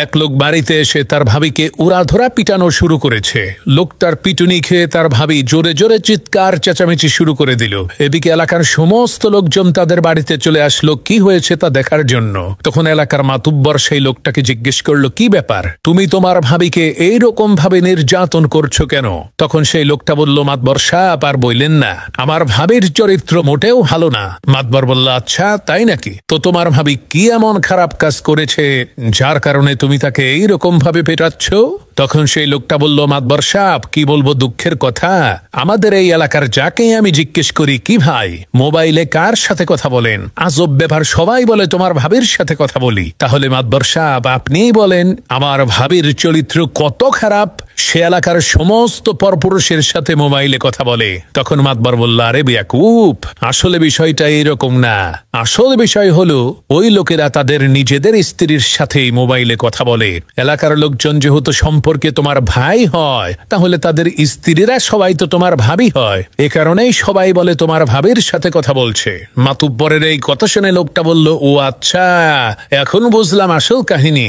এক লোক বাড়িতে এসে তার ভাবিকে উড়াধরা পিটানো শুরু করেছে। লোকটার পিটুনি খেয়ে তার ভাবি জোরে জোরে চিৎকার চেঁচামেচি শুরু করে দিল। এদিকে এলাকার সমস্ত লোকজন তাদের বাড়িতে চলে আসলো কি হয়েছে তা দেখার জন্য। তখন এলাকার মাতুব্বর সেই লোকটাকে জিজ্ঞেস করলো, কি ব্যাপার, তুমি তোমার ভাবিকে এইরকম ভাবে নির্যাতন করছো কেন? তখন সেই লোকটা বলল, মাতবর সাহেব আর বললেন না, আমার ভাবির চরিত্র মোটেও ভালো না। মাতবর বলল, আচ্ছা তাই নাকি? তো তোমার ভাবি কি এমন খারাপ কাজ করেছে যার কারণে তুমি তাকে এইরকম ভাবে পেটাচ্ছ? তখন সেই লোকটা বলল, মাতবর সাহেব কি বলবো দুঃখের কথা, আমাদের এই এলাকার যাকে আমি জিজ্ঞেস করি, কি ভাই মোবাইলে কার সাথে কথা বলেন, আজব ব্যাপার, সবাই বলে তোমার ভাবির সাথে কথা বলি। তাহলে মাতবর সাহেব আপনিই বলেন আমার ভাবির চরিত্র কত খারাপ, সে এলাকার সমস্ত পরপুরুষের সাথে মোবাইলে কথা বলে। তখন মাতবর বলল, আরে বিয়াকুব, আসলে বিষয়টা এরকম না। আসল বিষয় হলো ওই লোকেরা তাদের নিজেদের স্ত্রীর সাথেই মোবাইলে কথা বলে। এলাকার লোকজন যেহেতু সম্পর্কে তোমার ভাই হয়, তাহলে তাদের স্ত্রীরা সবাই তো তোমার ভাবি হয়, এ কারণেই সবাই বলে তোমার ভাবির সাথে কথা বলছে। মাতুব্বরের এই কথা শুনে লোকটা বলল, ও আচ্ছা, এখন বুঝলাম আসল কাহিনী।